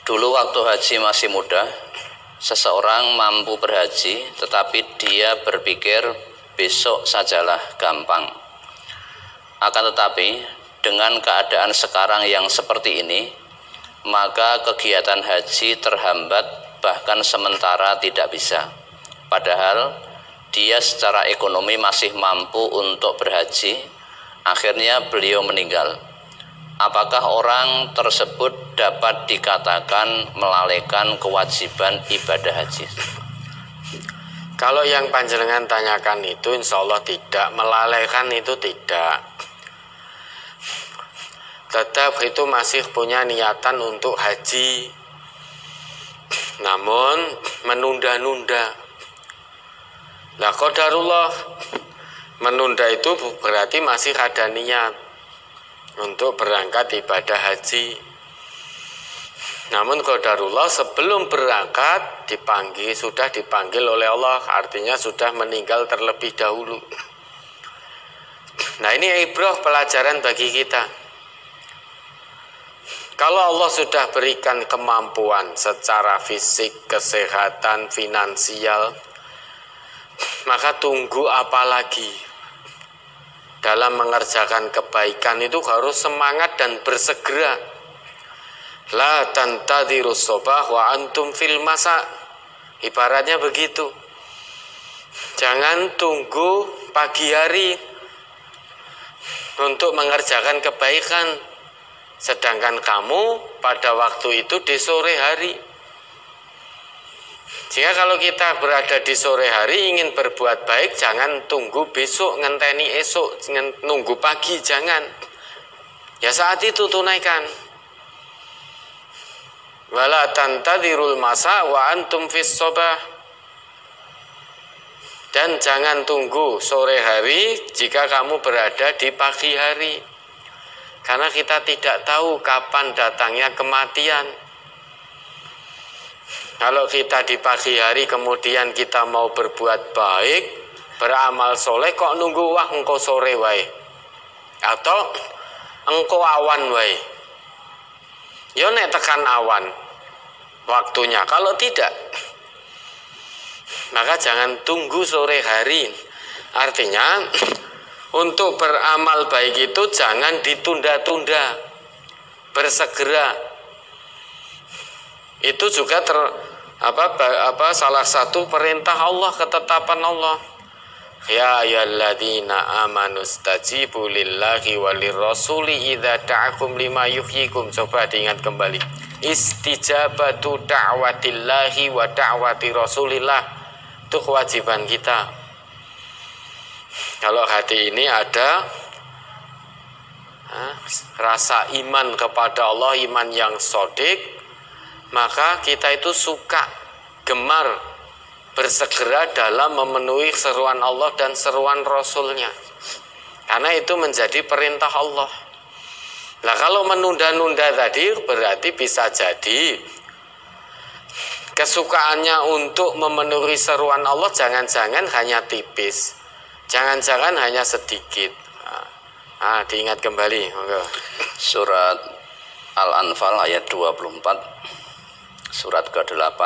Dulu waktu haji masih muda, seseorang mampu berhaji, tetapi dia berpikir besok sajalah gampang. Akan tetapi dengan keadaan sekarang yang seperti ini, maka kegiatan haji terhambat, bahkan sementara tidak bisa. Padahal dia secara ekonomi masih mampu untuk berhaji. Akhirnya beliau meninggal. Apakah orang tersebut dapat dikatakan melalaikan kewajiban ibadah haji? Kalau yang panjenengan tanyakan itu insya Allah tidak, melalaikan itu tidak. Tetap itu masih punya niatan untuk haji, namun menunda-nunda. Lah qadarullah, menunda itu berarti masih ada niat untuk berangkat ibadah haji. Namun qadarullah sebelum berangkat sudah dipanggil oleh Allah, artinya sudah meninggal terlebih dahulu. Nah, ini ibrah, pelajaran bagi kita. Kalau Allah sudah berikan kemampuan secara fisik, kesehatan, finansial, maka tunggu apa lagi? Dalam mengerjakan kebaikan itu harus semangat dan bersegera. La tantadhirus sobah wa antum fil masa. Ibaratnya begitu. Jangan tunggu pagi hari untuk mengerjakan kebaikan, sedangkan kamu pada waktu itu di sore hari. Jika kalau kita berada di sore hari ingin berbuat baik, jangan tunggu besok, ngenteni esok, nunggu pagi, jangan. Ya saat itu tunaikan. Wala tantadhirul masa wa antum fis sobah. Dan jangan tunggu sore hari jika kamu berada di pagi hari. Karena kita tidak tahu kapan datangnya kematian. Kalau kita di pagi hari kemudian kita mau berbuat baik, beramal soleh, kok nunggu wah engkau sore wae atau engkau awan wae. Yo nek tekan awan waktunya. Kalau tidak, maka jangan tunggu sore hari. Artinya untuk beramal baik itu jangan ditunda-tunda, bersegera. Itu juga salah satu perintah Allah, ketetapan Allah. Ya ayyuhalladzina amanu stajibu lillahi walirrasuli idza da'akum lima yuhyikum. Coba diingat kembali. Istijabatu da'watillahi wa da'wati rasulillah. Itu kewajiban kita. Kalau hati ini ada rasa iman kepada Allah, iman yang sodik, maka kita itu suka, gemar, bersegera dalam memenuhi seruan Allah dan seruan Rasulnya. Karena itu menjadi perintah Allah. Nah, kalau menunda-nunda tadi berarti bisa jadi kesukaannya untuk memenuhi seruan Allah jangan-jangan hanya tipis, jangan-jangan hanya sedikit. Diingat kembali. Surat Al-Anfal ayat 24. Surat ke-8.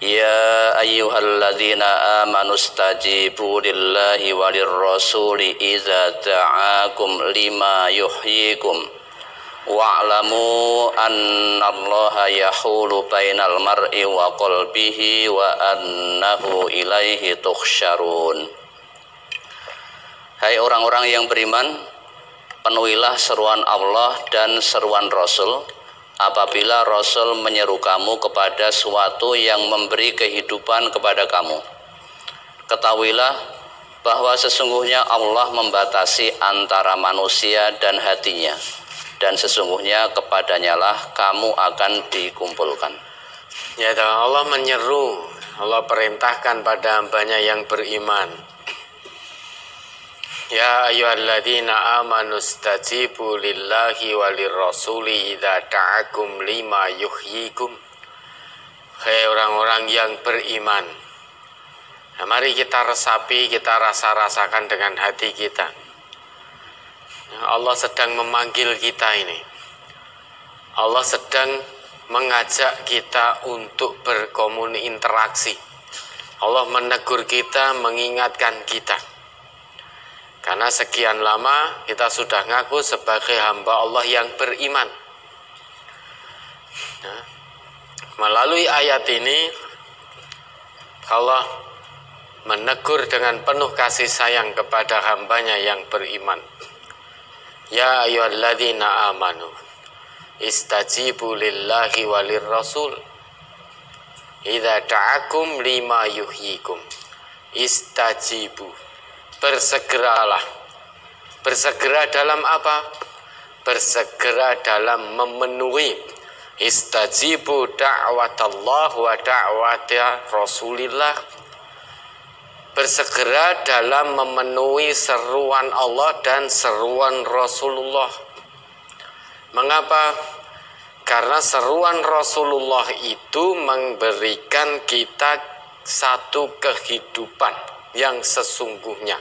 Ya ayyuhalladzina amanu stajibu lillahi walirrasuli idza da'akum lima yuhyikum wa'lamu annallaha yahulu bainal mar'i wa qalbihi wa annahu ilaihi tuhsyarun. Hai orang-orang yang beriman, penuhilah seruan Allah dan seruan Rasul apabila Rasul menyeru kamu kepada suatu yang memberi kehidupan kepada kamu. Ketahuilah bahwa sesungguhnya Allah membatasi antara manusia dan hatinya, dan sesungguhnya kepadanya lah kamu akan dikumpulkan. Ya, Allah menyeru, Allah perintahkan pada hambanya yang beriman. Ya ayyuhalladzina amanu stajibu lillahi walirrasuli idza da'akum lima yuhyikum. Hai orang-orang yang beriman. Nah, mari kita resapi, kita rasakan dengan hati kita. Allah sedang memanggil kita ini. Allah sedang mengajak kita untuk berkomunikasi. Allah menegur kita, mengingatkan kita. Karena sekian lama kita sudah ngaku sebagai hamba Allah yang beriman. Nah, melalui ayat ini Allah menegur dengan penuh kasih sayang kepada hambanya yang beriman. Ya ayyuhalladzina amanu istajibu lillahi walir rasul idza ta'akum lima yuhyikum. Istajibu, bersegeralah. Bersegera dalam apa? Bersegera dalam memenuhi. Istajibu da'watallah wa da'wata rasulillah. Bersegera dalam memenuhi seruan Allah dan seruan Rasulullah. Mengapa? Karena seruan Rasulullah itu memberikan kita satu kehidupan yang sesungguhnya.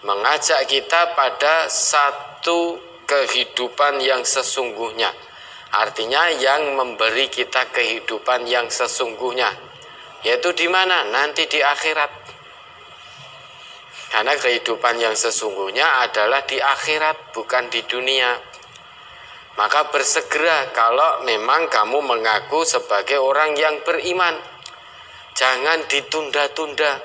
Mengajak kita pada satu kehidupan yang sesungguhnya. Artinya yang memberi kita kehidupan yang sesungguhnya. Yaitu di mana? Nanti di akhirat. Karena kehidupan yang sesungguhnya adalah di akhirat, bukan di dunia. Maka bersegera kalau memang kamu mengaku sebagai orang yang beriman. Jangan ditunda-tunda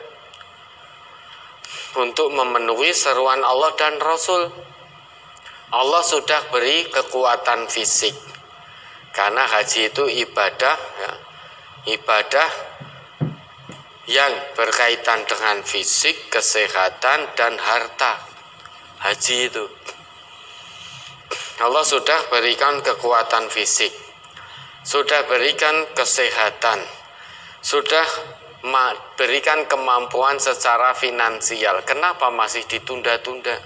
untuk memenuhi seruan Allah dan Rasul. Allah sudah beri kekuatan fisik. Karena haji itu ibadah, ya, ibadah yang berkaitan dengan fisik, kesehatan, dan harta. Haji itu Allah sudah berikan kekuatan fisik, sudah berikan kesehatan, sudah berikan kemampuan secara finansial. Kenapa masih ditunda-tunda?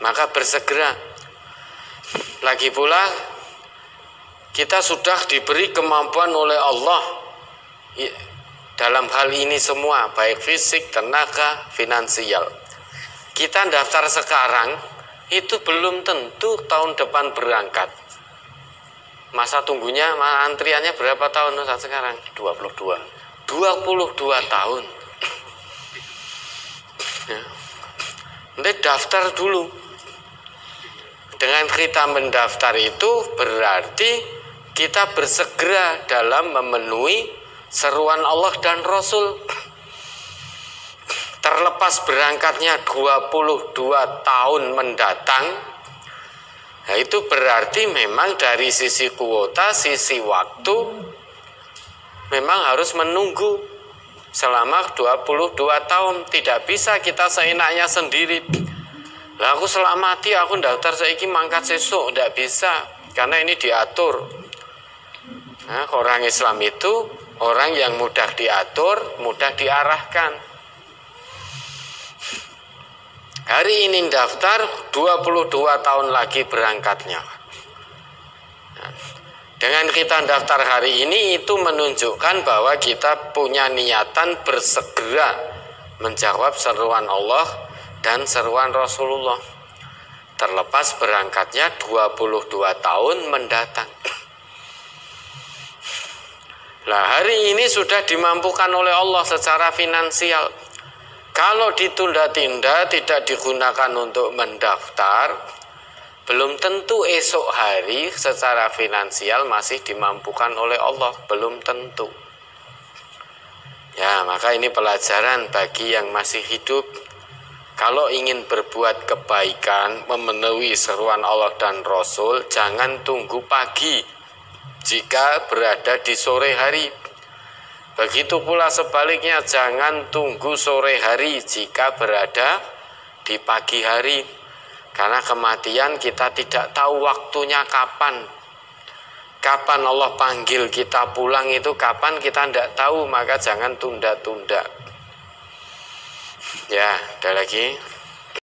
Maka bersegera. Lagi pula kita sudah diberi kemampuan oleh Allah dalam hal ini semua, baik fisik, tenaga, finansial. Kita daftar sekarang, itu belum tentu tahun depan berangkat. Masa tunggunya, antriannya berapa tahun saat sekarang? 22 tahun. Ya. Nanti daftar dulu. Dengan kita mendaftar itu berarti kita bersegera dalam memenuhi seruan Allah dan Rasul. Terlepas berangkatnya 22 tahun mendatang, nah itu berarti memang dari sisi kuota, sisi waktu, memang harus menunggu selama 22 tahun. Tidak bisa kita seenaknya sendiri. Lah aku selamati, aku daftar saiki mangkat sesuk, tidak bisa. Karena ini diatur. Nah, orang Islam itu orang yang mudah diatur, mudah diarahkan. Hari ini daftar, 22 tahun lagi berangkatnya. Dengan kita daftar hari ini, itu menunjukkan bahwa kita punya niatan bersegera menjawab seruan Allah dan seruan Rasulullah. Terlepas berangkatnya 22 tahun mendatang. Nah, hari ini sudah dimampukan oleh Allah secara finansial. Kalau ditunda-tunda, tidak digunakan untuk mendaftar, belum tentu esok hari secara finansial masih dimampukan oleh Allah, belum tentu. Ya, maka ini pelajaran bagi yang masih hidup. Kalau ingin berbuat kebaikan, memenuhi seruan Allah dan Rasul, jangan tunggu pagi jika berada di sore hari. Begitu pula sebaliknya, jangan tunggu sore hari jika berada di pagi hari. Karena kematian kita tidak tahu waktunya kapan. Kapan Allah panggil kita pulang itu kapan kita tidak tahu, maka jangan tunda-tunda. Ya, ada lagi.